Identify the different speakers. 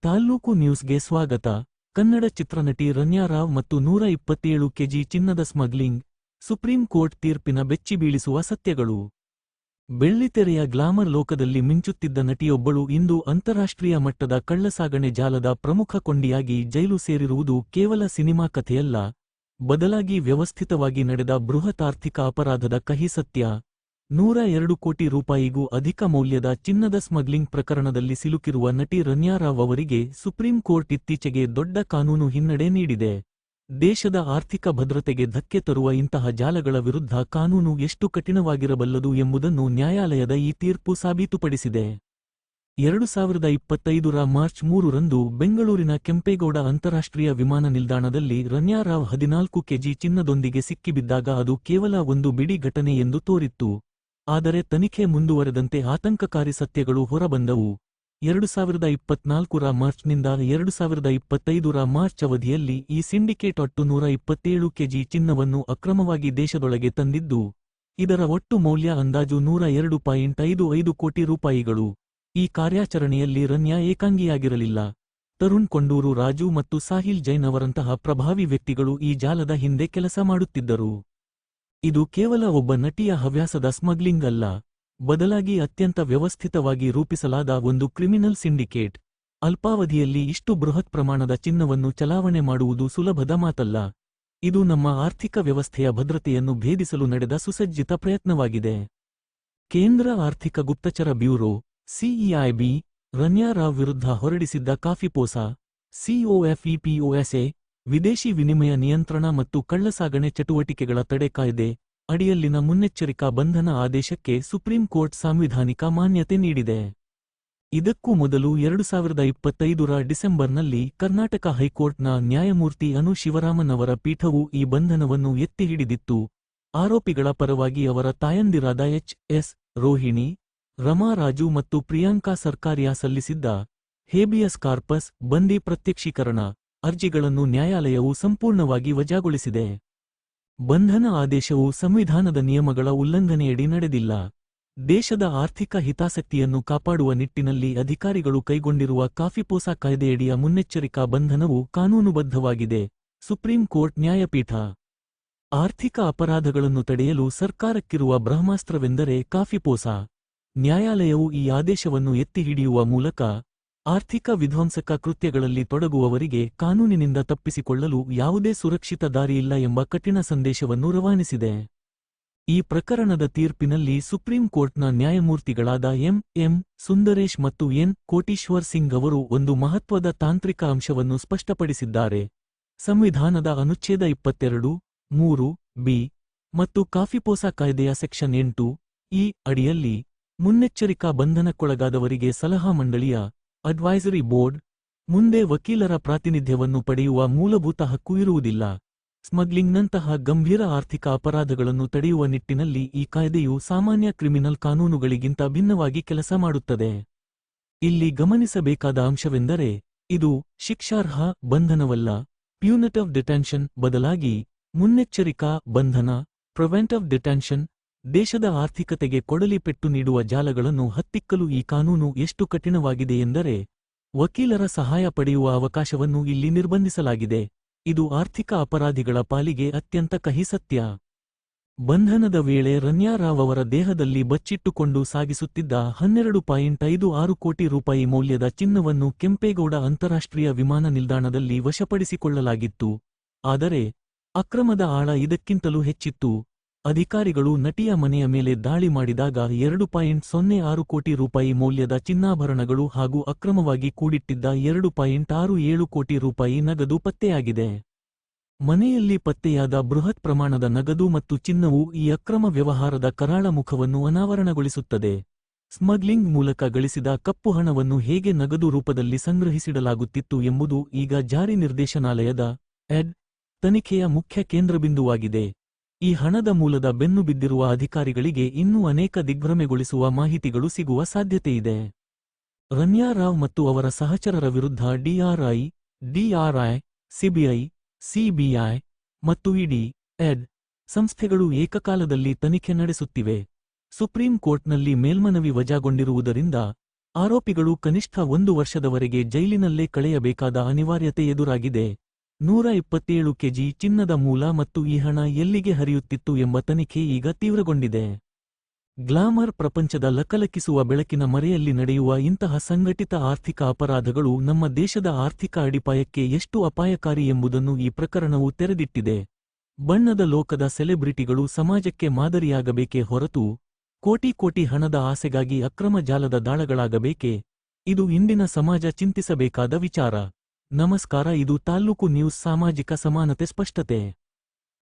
Speaker 1: ತಾಲ್ಲೂಕು ನ್ಯೂಸ್ಗೆ ಸ್ವಾಗತ. ಕನ್ನಡ ಚಿತ್ರನಟಿ ರನ್ಯಾ ರಾವ್ ಮತ್ತು 127 ಕೆಜಿ ಚಿನ್ನದ ಸ್ಮಗ್ಲಿಂಗ್, ಸುಪ್ರೀಂ ಕೋರ್ಟ್ ತೀರ್ಪಿನ ಬೆಚ್ಚಿಬೀಳಿಸುವ ಸತ್ಯಗಳು. ಬೆಳ್ಳಿತೆರೆಯ ಗ್ಲಾಮರ್ ಲೋಕದಲ್ಲಿ ಮಿಂಚುತ್ತಿದ್ದ ನಟಿಯೊಬ್ಬಳು ಇಂದು ಅಂತಾರಾಷ್ಟ್ರೀಯ ಮಟ್ಟದ ಕಳ್ಳಸಾಗಣೆ ಜಾಲದ ಪ್ರಮುಖ ಕೊಂಡಿಯಾಗಿ ಜೈಲು ಸೇರಿರುವುದು ಕೇವಲ ಸಿನಿಮಾ ಕಥೆಯಲ್ಲ, ಬದಲಾಗಿ ವ್ಯವಸ್ಥಿತವಾಗಿ ನಡೆದ ಬೃಹತ್ ಆರ್ಥಿಕ ಅಪರಾಧದ ಕಹಿ ಸತ್ಯ. 102 ಕೋಟಿ ರೂಪಾಯಿಗೂ ಅಧಿಕ ಮೌಲ್ಯದ ಚಿನ್ನದ ಸ್ಮಗ್ಲಿಂಗ್ ಪ್ರಕರಣದಲ್ಲಿ ಸಿಲುಕಿರುವ ನಟಿ ರನ್ಯಾ ರಾವ್ ಅವರಿಗೆ ಸುಪ್ರೀಂ ಕೋರ್ಟ್ ಇತ್ತೀಚೆಗೆ ದೊಡ್ಡ ಕಾನೂನು ಹಿನ್ನಡೆ ನೀಡಿದೆ. ದೇಶದ ಆರ್ಥಿಕ ಭದ್ರತೆಗೆ ಧಕ್ಕೆ ತರುವ ಇಂತಹ ಜಾಲಗಳ ವಿರುದ್ಧ ಕಾನೂನು ಎಷ್ಟು ಕಠಿಣವಾಗಿರಬಲ್ಲದು ಎಂಬುದನ್ನು ನ್ಯಾಯಾಲಯದ ಈ ತೀರ್ಪು ಸಾಬೀತುಪಡಿಸಿದೆ. 2025 ರ ಮಾರ್ಚ್ 3 ರಂದು ಬೆಂಗಳೂರಿನ ಕೆಂಪೇಗೌಡ ಅಂತಾರಾಷ್ಟ್ರೀಯ ವಿಮಾನ ನಿಲ್ದಾಣದಲ್ಲಿ ರನ್ಯಾ ರಾವ್ 14 ಕೆಜಿ ಚಿನ್ನದೊಂದಿಗೆ ಸಿಕ್ಕಿಬಿದ್ದಾಗ ಅದು ಕೇವಲ ಒಂದು ಬಿಡಿ ಘಟನೆ ಎಂದು ತೋರಿತ್ತು. ಆದರೆ ತನಿಖೆ ಮುಂದುವರೆದಂತೆ ಆತಂಕಕಾರಿ ಸತ್ಯಗಳು ಹೊರಬಂದವು. 2024 ರ ಮಾರ್ಚ್ನಿಂದ 2025 ರ ಮಾರ್ಚ್ ಅವಧಿಯಲ್ಲಿ ಈ ಸಿಂಡಿಕೇಟ್ ಒಟ್ಟು 127 ಕೆಜಿ ಚಿನ್ನವನ್ನು ಅಕ್ರಮವಾಗಿ ದೇಶದೊಳಗೆ ತಂದಿದ್ದು, ಇದರ ಒಟ್ಟು ಮೌಲ್ಯ ಅಂದಾಜು 102.55 ಕೋಟಿ ರೂಪಾಯಿಗಳು. ಈ ಕಾರ್ಯಾಚರಣೆಯಲ್ಲಿ ರನ್ಯಾ ಏಕಾಂಗಿಯಾಗಿರಲಿಲ್ಲ. ತರುಣ್ ಕೊಂಡೂರು ರಾಜು ಮತ್ತು ಸಾಹಿಲ್ ಜೈನ್ ಅವರಂತಹ ಪ್ರಭಾವಿ ವ್ಯಕ್ತಿಗಳು ಈ ಜಾಲದ ಹಿಂದೆ ಕೆಲಸ ಮಾಡುತ್ತಿದ್ದರು. ಇದು ಕೇವಲ ಒಬ್ಬ ನಟಿಯ ಹವ್ಯಾಸದ ಸ್ಮಗ್ಲಿಂಗ್ ಅಲ್ಲ, ಬದಲಾಗಿ ಅತ್ಯಂತ ವ್ಯವಸ್ಥಿತವಾಗಿ ರೂಪಿಸಲಾದ ಒಂದು ಕ್ರಿಮಿನಲ್ ಸಿಂಡಿಕೇಟ್. ಅಲ್ಪಾವಧಿಯಲ್ಲಿ ಇಷ್ಟು ಬೃಹತ್ ಪ್ರಮಾಣದ ಚಿನ್ನವನ್ನು ಚಲಾವಣೆ ಮಾಡುವುದು ಸುಲಭದ ಮಾತಲ್ಲ. ಇದು ನಮ್ಮ ಆರ್ಥಿಕ ವ್ಯವಸ್ಥೆಯ ಭದ್ರತೆಯನ್ನು ಭೇದಿಸಲು ನಡೆದ ಸುಸಜ್ಜಿತ ಪ್ರಯತ್ನವಾಗಿದೆ. ಕೇಂದ್ರ ಆರ್ಥಿಕ ಗುಪ್ತಚರ ಬ್ಯೂರೋ ಸಿಇಐಬಿ ರನ್ಯಾ ರಾವ್ ವಿರುದ್ಧ ಹೊರಡಿಸಿದ್ದ ಕಾಫಿಪೋಸಾ COFEPOSA ವಿದೇಶಿ ವಿನಿಮಯ ನಿಯಂತ್ರಣ ಮತ್ತು ಕಳ್ಳಸಾಗಣೆ ಚಟುವಟಿಕೆಗಳ ತಡೆ ಕಾಯ್ದೆ ಅಡಿಯಲ್ಲಿನ ಮುನ್ನೆಚ್ಚರಿಕಾ ಬಂಧನ ಆದೇಶಕ್ಕೆ ಸುಪ್ರೀಂ ಕೋರ್ಟ್ ಸಾಂವಿಧಾನಿಕ ಮಾನ್ಯತೆ ನೀಡಿದೆ. ಇದಕ್ಕೂ ಮೊದಲು 2025 ರ ಡಿಸೆಂಬರ್ನಲ್ಲಿ ಕರ್ನಾಟಕ ಹೈಕೋರ್ಟ್ನ ನ್ಯಾಯಮೂರ್ತಿ ಅನು ಶಿವರಾಮನ್ ಅವರ ಪೀಠವು ಈ ಬಂಧನವನ್ನು ಎತ್ತಿಹಿಡಿದಿತ್ತು. ಆರೋಪಿಗಳ ಪರವಾಗಿ ಅವರ ತಾಯಂದಿರಾದ ಎಚ್.ಎಸ್. ರೋಹಿಣಿ, ರಮಾ ರಾಜು ಮತ್ತು ಪ್ರಿಯಾಂಕಾ ಸರ್ಕಾರಿಯಾ ಸಲ್ಲಿಸಿದ್ದ ಹೇಬಿಯಸ್ ಕಾರ್ಪಸ್ ಬಂದಿ ಪ್ರತ್ಯಕ್ಷೀಕರಣ ಅರ್ಜಿಗಳನ್ನು ನ್ಯಾಯಾಲಯವು ಸಂಪೂರ್ಣವಾಗಿ ವಜಾಗೊಳಿಸಿದೆ. ಬಂಧನ ಆದೇಶವು ಸಂವಿಧಾನದ ನಿಯಮಗಳ ಉಲ್ಲಂಘನೆಯಡಿ ನಡೆದಿಲ್ಲ. ದೇಶದ ಆರ್ಥಿಕ ಹಿತಾಸಕ್ತಿಯನ್ನು ಕಾಪಾಡುವ ನಿಟ್ಟಿನಲ್ಲಿ ಅಧಿಕಾರಿಗಳು ಕೈಗೊಂಡಿರುವ ಕಾಫಿಪೋಸಾ ಕಾಯ್ದೆಯಡಿಯ ಮುನ್ನೆಚ್ಚರಿಕಾ ಬಂಧನವು ಕಾನೂನುಬದ್ಧವಾಗಿದೆ. ಸುಪ್ರೀಂ ಕೋರ್ಟ್ ನ್ಯಾಯಪೀಠ. ಆರ್ಥಿಕ ಅಪರಾಧಗಳನ್ನು ತಡೆಯಲು ಸರ್ಕಾರಕ್ಕಿರುವ ಬ್ರಹ್ಮಾಸ್ತ್ರವೆಂದರೆ ಕಾಫಿಪೋಸಾ. ನ್ಯಾಯಾಲಯವು ಈ ಆದೇಶವನ್ನು ಎತ್ತಿಹಿಡಿಯುವ ಮೂಲಕ ಆರ್ಥಿಕ ವಿಧ್ವಂಸಕ ಕೃತ್ಯಗಳಲ್ಲಿ ತೊಡಗುವವರಿಗೆ ಕಾನೂನಿನಿಂದ ತಪ್ಪಿಸಿಕೊಳ್ಳಲು ಯಾವುದೇ ಸುರಕ್ಷಿತ ದಾರಿಯಿಲ್ಲ ಎಂಬ ಕಠಿಣ ಸಂದೇಶವನ್ನು ರವಾನಿಸಿದೆ. ಈ ಪ್ರಕರಣದ ತೀರ್ಪಿನಲ್ಲಿ ಸುಪ್ರೀಂ ಕೋರ್ಟ್ನ ನ್ಯಾಯಮೂರ್ತಿಗಳಾದ ಎಂ ಸುಂದರೇಶ್ ಮತ್ತು ಎನ್ ಕೋಟೀಶ್ವರ್ ಸಿಂಗ್ ಅವರು ಒಂದು ಮಹತ್ವದ ತಾಂತ್ರಿಕ ಅಂಶವನ್ನು ಸ್ಪಷ್ಟಪಡಿಸಿದ್ದಾರೆ. ಸಂವಿಧಾನದ ಅನುಚ್ಛೇದ 22(3)(b) ಮತ್ತು ಕಾಫಿಪೋಸಾ ಕಾಯ್ದೆಯ ಸೆಕ್ಷನ್ 8(e) ಅಡಿಯಲ್ಲಿ ಮುನ್ನೆಚ್ಚರಿಕಾ ಬಂಧನಕ್ಕೊಳಗಾದವರಿಗೆ ಸಲಹಾ ಮಂಡಳಿಯ ಅಡ್ವೈಸರಿ ಬೋರ್ಡ್ ಮುಂದೆ ವಕೀಲರ ಪ್ರಾತಿನಿಧ್ಯವನ್ನು ಪಡೆಯುವ ಮೂಲಭೂತ ಹಕ್ಕು ಇರುವುದಿಲ್ಲ. ಸ್ಮಗ್ಲಿಂಗ್ನಂತಹ ಗಂಭೀರ ಆರ್ಥಿಕ ಅಪರಾಧಗಳನ್ನು ತಡೆಯುವ ನಿಟ್ಟಿನಲ್ಲಿ ಈ ಕಾಯ್ದೆಯು ಸಾಮಾನ್ಯ ಕ್ರಿಮಿನಲ್ ಕಾನೂನುಗಳಿಗಿಂತ ಭಿನ್ನವಾಗಿ ಕೆಲಸ ಮಾಡುತ್ತದೆ. ಇಲ್ಲಿ ಗಮನಿಸಬೇಕಾದ ಅಂಶವೆಂದರೆ, ಇದು ಶಿಕ್ಷಾರ್ಹ ಬಂಧನವಲ್ಲ, ಪ್ಯೂನಿಟಿವ್ ಡಿಟೆನ್ಷನ್, ಬದಲಾಗಿ ಮುನ್ನೆಚ್ಚರಿಕಾ ಬಂಧನ, ಪ್ರಿವೆಂಟಿವ್ ಡಿಟೆನ್ಷನ್. ದೇಶದ ಆರ್ಥಿಕತೆಗೆ ಕೊಡಲಿ ಪೆಟ್ಟು ನೀಡುವ ಜಾಲಗಳನ್ನು ಹತ್ತಿಕ್ಕಲು ಈ ಕಾನೂನು ಎಷ್ಟು ಕಠಿಣವಾಗಿದೆ ಎಂದರೆ, ವಕೀಲರ ಸಹಾಯ ಪಡೆಯುವ ಅವಕಾಶವನ್ನು ಇಲ್ಲಿ ನಿರ್ಬಂಧಿಸಲಾಗಿದೆ. ಇದು ಆರ್ಥಿಕ ಅಪರಾಧಿಗಳ ಪಾಲಿಗೆ ಅತ್ಯಂತ ಕಹಿ ಸತ್ಯ. ಬಂಧನದ ವೇಳೆ ರನ್ಯಾ ರಾವ್ ಅವರ ದೇಹದಲ್ಲಿ ಬಚ್ಚಿಟ್ಟುಕೊಂಡು ಸಾಗಿಸುತ್ತಿದ್ದ 12.56 ಕೋಟಿ ರೂಪಾಯಿ ಮೌಲ್ಯದ ಚಿನ್ನವನ್ನು ಕೆಂಪೇಗೌಡ ಅಂತಾರಾಷ್ಟ್ರೀಯ ವಿಮಾನ ನಿಲ್ದಾಣದಲ್ಲಿ ವಶಪಡಿಸಿಕೊಳ್ಳಲಾಗಿತ್ತು. ಆದರೆ ಅಕ್ರಮದ ಆಳ ಇದಕ್ಕಿಂತಲೂ ಹೆಚ್ಚಿತ್ತು. ಅಧಿಕಾರಿಗಳು ನಟಿಯ ಮನೆಯ ಮೇಲೆ ದಾಳಿ ಮಾಡಿದಾಗ 2.06 ಕೋಟಿ ರೂಪಾಯಿ ಮೌಲ್ಯದ ಚಿನ್ನಾಭರಣಗಳು ಹಾಗೂ ಅಕ್ರಮವಾಗಿ ಕೂಡಿಟ್ಟಿದ್ದ 2.67 ಕೋಟಿ ರೂಪಾಯಿ ನಗದು ಪತ್ತೆಯಾಗಿದೆ. ಮನೆಯಲ್ಲಿ ಪತ್ತೆಯಾದ ಬೃಹತ್ ಪ್ರಮಾಣದ ನಗದು ಮತ್ತು ಚಿನ್ನವು ಈ ಅಕ್ರಮ ವ್ಯವಹಾರದ ಕರಾಳ ಮುಖವನ್ನು ಅನಾವರಣಗೊಳಿಸುತ್ತದೆ. ಸ್ಮಗ್ಲಿಂಗ್ ಮೂಲಕ ಗಳಿಸಿದ ಕಪ್ಪು ಹಣವನ್ನು ಹೇಗೆ ನಗದು ರೂಪದಲ್ಲಿ ಸಂಗ್ರಹಿಸಿಡಲಾಗುತ್ತಿತ್ತು ಎಂಬುದು ಈಗ ಜಾರಿ ನಿರ್ದೇಶನಾಲಯದ ತನಿಖೆಯ ಮುಖ್ಯ ಕೇಂದ್ರಬಿಂದುವಾಗಿದೆ. ಈ ಹಣದ ಮೂಲದ ಬೆನ್ನು ಬಿದ್ದಿರುವ ಅಧಿಕಾರಿಗಳಿಗೆ ಇನ್ನೂ ಅನೇಕ ದಿಗ್ಭ್ರಮೆಗೊಳಿಸುವ ಮಾಹಿತಿಗಳು ಸಿಗುವ ಸಾಧ್ಯತೆಯಿದೆ. ರನ್ಯಾ ರಾವ್ ಮತ್ತು ಅವರ ಸಹಚರರ ವಿರುದ್ಧ DRI, CBI, CBI ಮತ್ತು ಇಡಿ ಸಂಸ್ಥೆಗಳು ಏಕಕಾಲದಲ್ಲಿ ತನಿಖೆ ನಡೆಸುತ್ತಿವೆ. ಸುಪ್ರೀಂ ಕೋರ್ಟ್ನಲ್ಲಿ ಮೇಲ್ಮನವಿ ವಜಾಗೊಂಡಿರುವುದರಿಂದ ಆರೋಪಿಗಳು ಕನಿಷ್ಠ 1 ವರ್ಷದವರೆಗೆ ಜೈಲಿನಲ್ಲೇ ಕಳೆಯಬೇಕಾದ ಅನಿವಾರ್ಯತೆ ಎದುರಾಗಿದೆ. 127 ಕೆಜಿ ಚಿನ್ನದ ಮೂಲ ಮತ್ತು ಈ ಹಣ ಎಲ್ಲಿಗೆ ಹರಿಯುತ್ತಿತ್ತು ಎಂಬ ತನಿಖೆ ಈಗ ತೀವ್ರಗೊಂಡಿದೆ. ಗ್ಲಾಮರ್ ಪ್ರಪಂಚದ ಲಕಲಕಿಸುವ ಬೆಳಕಿನ ಮರೆಯಲ್ಲಿ ನಡೆಯುವ ಇಂತಹ ಸಂಘಟಿತ ಆರ್ಥಿಕ ಅಪರಾಧಗಳು ನಮ್ಮ ದೇಶದ ಆರ್ಥಿಕ ಅಡಿಪಾಯಕ್ಕೆ ಎಷ್ಟು ಅಪಾಯಕಾರಿ ಎಂಬುದನ್ನು ಈ ಪ್ರಕರಣವು ತೆರೆದಿಟ್ಟಿದೆ. ಬಣ್ಣದ ಲೋಕದ ಸೆಲೆಬ್ರಿಟಿಗಳು ಸಮಾಜಕ್ಕೆ ಮಾದರಿಯಾಗಬೇಕೇ ಹೊರತು ಕೋಟಿ ಹಣದ ಆಸೆಗಾಗಿ ಅಕ್ರಮ ಜಾಲದ ದಾಳಗಳಾಗಬೇಕೇ? ಇದು ಇಂದಿನ ಸಮಾಜ ಚಿಂತಿಸಬೇಕಾದ ವಿಚಾರ. ನಮಸ್ಕಾರ, ಇದು ತಾಲ್ಲೂಕು ನ್ಯೂಸ್ ಸಾಮಾಜಿಕ ಸಮಾನತೆ ಸ್ಪಷ್ಟತೆ.